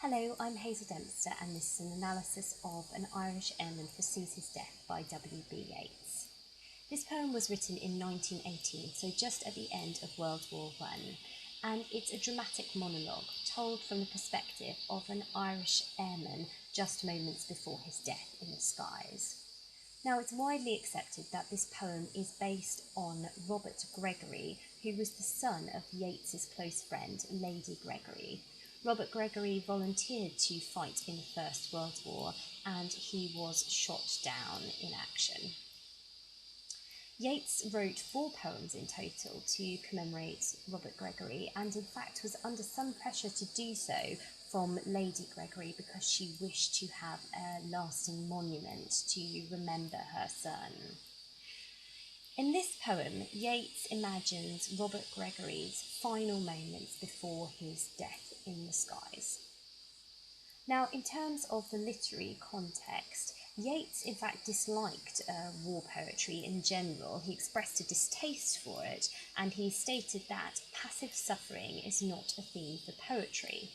Hello, I'm Hazel Dempster and this is an analysis of An Irish Airman Foresees His Death by W.B. Yeats. This poem was written in 1918, so just at the end of World War I, and it's a dramatic monologue told from the perspective of an Irish airman just moments before his death in the skies. Now, it's widely accepted that this poem is based on Robert Gregory, who was the son of Yeats's close friend, Lady Gregory. Robert Gregory volunteered to fight in the First World War, and he was shot down in action. Yeats wrote 4 poems in total to commemorate Robert Gregory, and in fact was under some pressure to do so from Lady Gregory because she wished to have a lasting monument to remember her son. In this poem, Yeats imagines Robert Gregory's final moments before his death in the skies. Now, in terms of the literary context, Yeats in fact disliked war poetry in general. He expressed a distaste for it, and he stated that passive suffering is not a theme for poetry.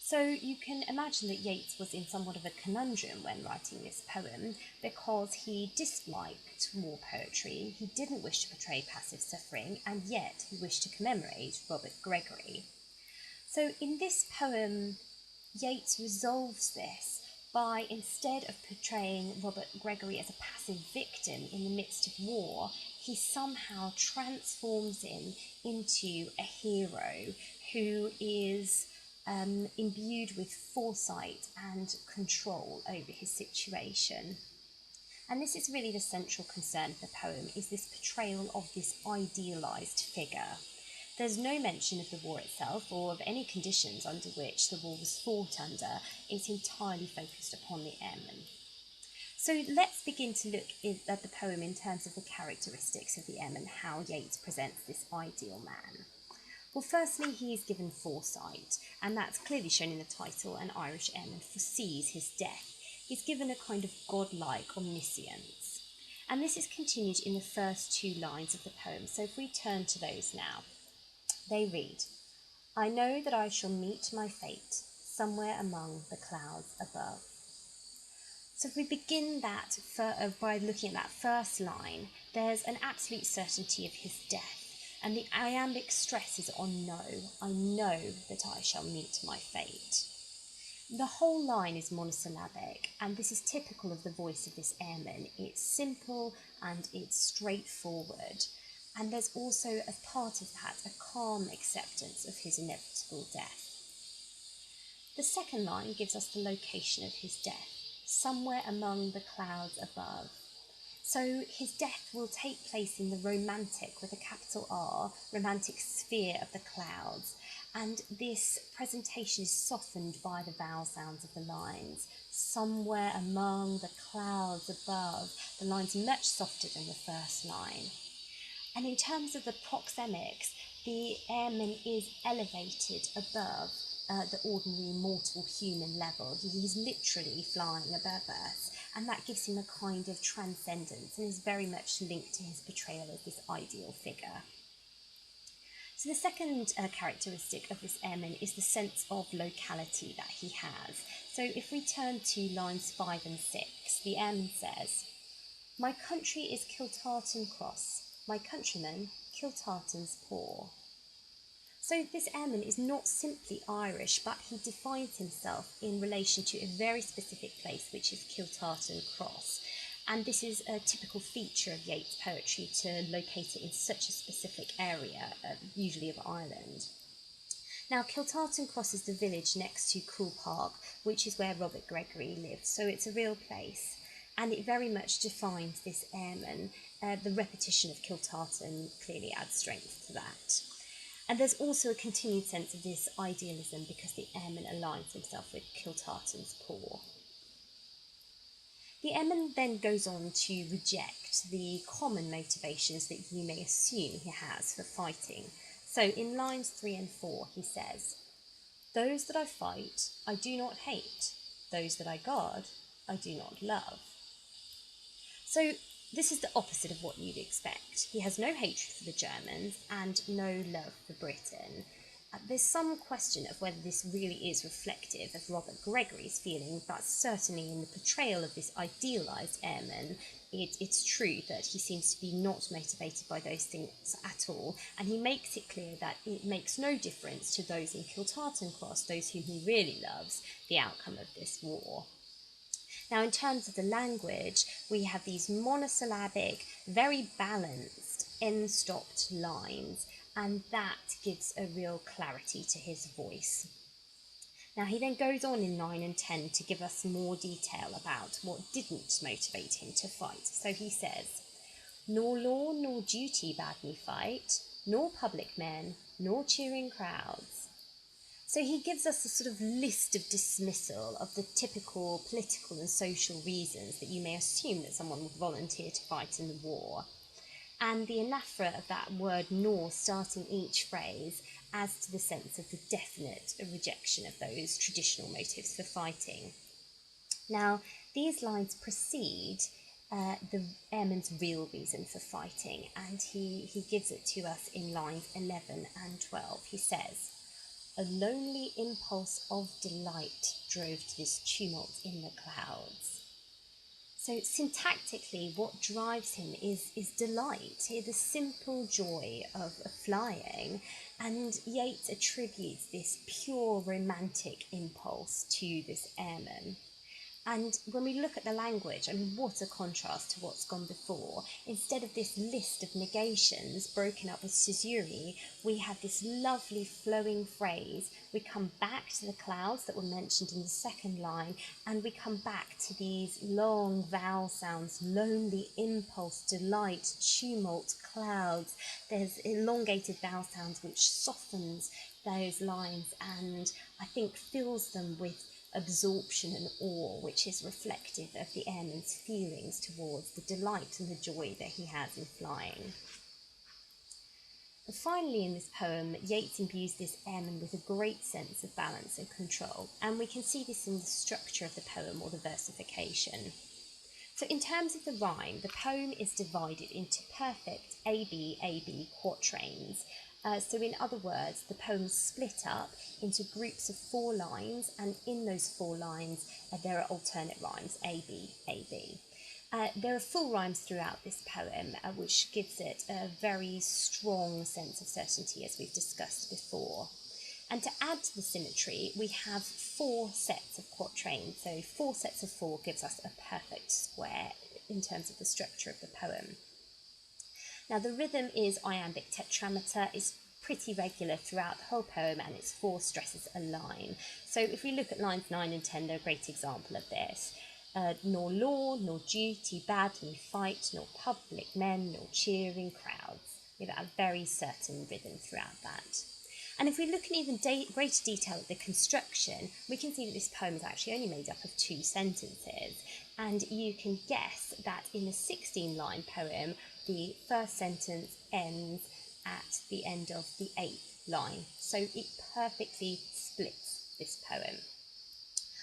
So you can imagine that Yeats was in somewhat of a conundrum when writing this poem, because he disliked war poetry, he didn't wish to portray passive suffering, and yet he wished to commemorate Robert Gregory. So in this poem, Yeats resolves this by, instead of portraying Robert Gregory as a passive victim in the midst of war, he somehow transforms him into a hero who is imbued with foresight and control over his situation. And this is really the central concern of the poem, is this portrayal of this idealised figure. There's no mention of the war itself or of any conditions under which the war was fought under. It's entirely focused upon the airman. So let's begin to look at the poem in terms of the characteristics of the airman, how Yeats presents this ideal man. Well, firstly, he is given foresight, and that's clearly shown in the title, An Irish Airman Foresees His Death. He's given a kind of godlike omniscience. And this is continued in the first 2 lines of the poem. So if we turn to those now, they read, "I know that I shall meet my fate somewhere among the clouds above." So if we begin that by looking at that first line, there's an absolute certainty of his death. And the iambic stress is on know. I know that I shall meet my fate. The whole line is monosyllabic, and this is typical of the voice of this airman. It's simple and it's straightforward. And there's also, as part of that, a calm acceptance of his inevitable death. The second line gives us the location of his death, somewhere among the clouds above. So his death will take place in the romantic, with a capital R, romantic sphere of the clouds. And this presentation is softened by the vowel sounds of the lines. Somewhere among the clouds above. The line's much softer than the first line. And in terms of the proxemics, the airman is elevated above the ordinary mortal human level. He's literally flying above us, and that gives him a kind of transcendence and is very much linked to his portrayal of this ideal figure. So the second characteristic of this airman is the sense of locality that he has. So if we turn to lines 5 and 6, the airman says, "My country is Kiltartan Cross, my countrymen Kiltartan's poor." So this airman is not simply Irish, but he defines himself in relation to a very specific place, which is Kiltartan Cross. And this is a typical feature of Yeats' poetry, to locate it in such a specific area, usually of Ireland. Now, Kiltartan Cross is the village next to Cool Park, which is where Robert Gregory lived, so it's a real place. And it very much defines this airman. The repetition of Kiltartan clearly adds strength to that. And there's also a continued sense of this idealism because the airman aligns himself with Kiltartan's poor. The airman then goes on to reject the common motivations that you may assume he has for fighting. So in lines 3 and 4, he says, "Those that I fight, I do not hate. Those that I guard, I do not love." So this is the opposite of what you'd expect. He has no hatred for the Germans and no love for Britain. There's some question of whether this really is reflective of Robert Gregory's feeling, but certainly in the portrayal of this idealised airman, it's true that he seems to be not motivated by those things at all, and he makes it clear that it makes no difference to those in Kiltartan Cross, those whom he really loves, the outcome of this war. Now, in terms of the language, we have these monosyllabic, very balanced, end-stopped lines, and that gives a real clarity to his voice. Now, he then goes on in 9 and 10 to give us more detail about what didn't motivate him to fight. So he says, "Nor law nor duty bade me fight, nor public men, nor cheering crowds." So he gives us a sort of list of dismissal of the typical political and social reasons that you may assume that someone would volunteer to fight in the war. And the anaphora of that word "nor" starting each phrase adds to the sense of the definite rejection of those traditional motives for fighting. Now, these lines precede the airman's real reason for fighting, and he gives it to us in lines 11 and 12. He says, "A lonely impulse of delight drove to this tumult in the clouds." So syntactically, what drives him is delight, the simple joy of flying, and Yeats attributes this pure romantic impulse to this airman. And when we look at the language, I mean, what a contrast to what's gone before. Instead of this list of negations broken up with caesura, we have this lovely flowing phrase. We come back to the clouds that were mentioned in the second line, and we come back to these long vowel sounds: lonely, impulse, delight, tumult, clouds. There's elongated vowel sounds which softens those lines and I think fills them with absorption and awe, which is reflective of the airman's feelings towards the delight and the joy that he has in flying. And finally, in this poem, Yeats imbues this airman with a great sense of balance and control, and we can see this in the structure of the poem or the versification. So in terms of the rhyme, the poem is divided into perfect A-B quatrains. So in other words, the poem's split up into groups of 4 lines, and in those 4 lines there are alternate rhymes, A-B. There are full rhymes throughout this poem, which gives it a very strong sense of certainty, as we've discussed before. And to add to the symmetry, we have 4 sets of quatrains. So 4 sets of 4 gives us a perfect square in terms of the structure of the poem. Now, the rhythm is iambic tetrameter, is pretty regular throughout the whole poem, and it's 4 stresses a line. So if we look at lines 9 and 10, they're a great example of this. Nor law, nor duty bade me fight, nor public men, nor cheering crowds. We have a very certain rhythm throughout that. And if we look in even greater detail at the construction, we can see that this poem is actually only made up of 2 sentences. And you can guess that in a 16-line poem, the first sentence ends at the end of the 8th line. So it perfectly splits this poem.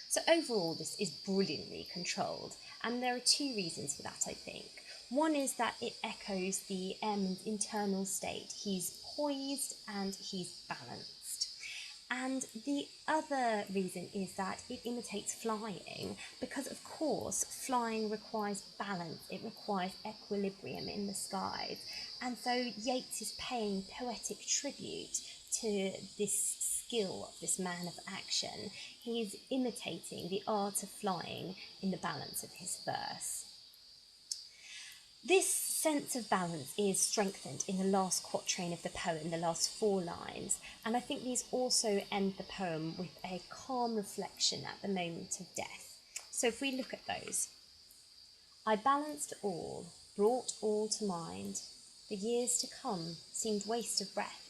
So overall, this is brilliantly controlled, and there are 2 reasons for that, I think. One is that it echoes the airman's internal state. He's poised and he's balanced. And the other reason is that it imitates flying, because of course flying requires balance, it requires equilibrium in the skies. And so Yeats is paying poetic tribute to this skill of this man of action. He is imitating the art of flying in the balance of his verse. This sense of balance is strengthened in the last quatrain of the poem, the last 4 lines, and I think these also end the poem with a calm reflection at the moment of death. So if we look at those: "I balanced all, brought all to mind. The years to come seemed waste of breath,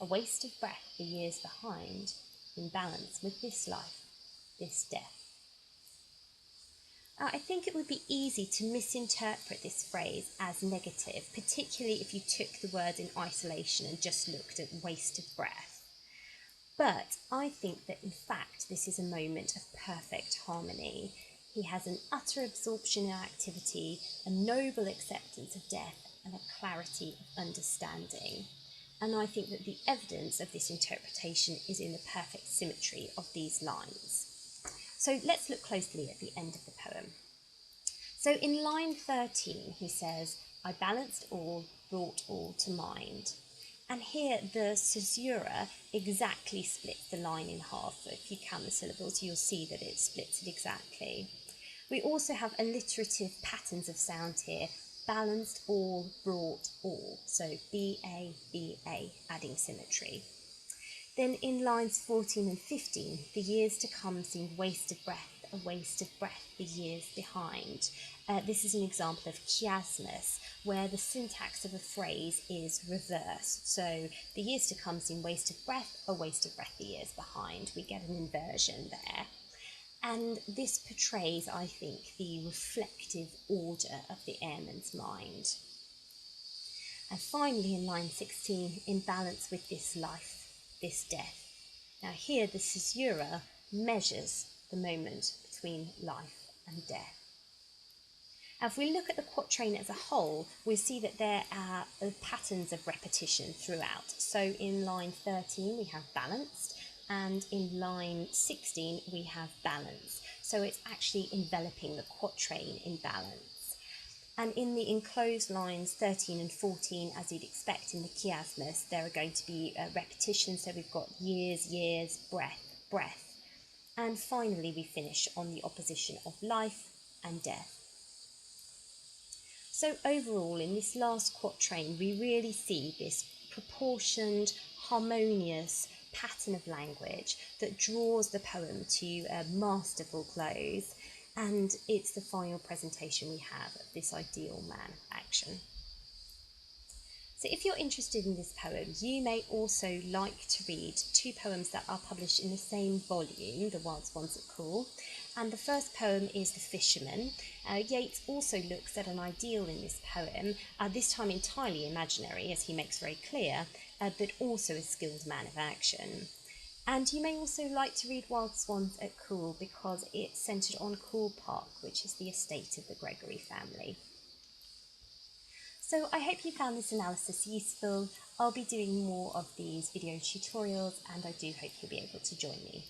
a waste of breath the years behind, in balance with this life, this death." I think it would be easy to misinterpret this phrase as negative, particularly if you took the word in isolation and just looked at waste of breath. But I think that in fact this is a moment of perfect harmony. He has an utter absorption in activity, a noble acceptance of death, and a clarity of understanding. and I think that the evidence of this interpretation is in the perfect symmetry of these lines. So let's look closely at the end of the poem. So in line 13 he says, "I balanced all, brought all to mind." And here the caesura exactly splits the line in half. So if you count the syllables, you'll see that it splits it exactly. We also have alliterative patterns of sound here. Balanced all, brought all. So B-A, B-A, adding symmetry. Then in lines 14 and 15, the years to come seem waste of breath, a waste of breath, the years behind. This is an example of chiasmus, where the syntax of a phrase is reversed. So the years to come seem waste of breath, a waste of breath, the years behind. We get an inversion there. And this portrays, I think, the reflective order of the airman's mind. And finally, in line 16, in balance with this life, this death. Now here the caesura measures the moment between life and death. Now, if we look at the quatrain as a whole, we see that there are patterns of repetition throughout. So in line 13 we have balanced, and in line 16 we have balance. So it's actually enveloping the quatrain in balance. And in the enclosed lines 13 and 14, as you'd expect in the chiasmus, there are going to be repetitions. So we've got years, years, breath, breath. And finally we finish on the opposition of life and death. So overall, in this last quatrain, we really see this proportioned, harmonious pattern of language that draws the poem to a masterful close, and it's the final presentation we have of this ideal man of action. So if you're interested in this poem, you may also like to read two poems that are published in the same volume, The Wild Swans at Cool. And the first poem is The Fisherman. Yeats also looks at an ideal in this poem, this time entirely imaginary, as he makes very clear, but also a skilled man of action. And you may also like to read Wild Swans at Cool because it's centred on Cool Park, which is the estate of the Gregory family. So I hope you found this analysis useful. I'll be doing more of these video tutorials, and I do hope you'll be able to join me.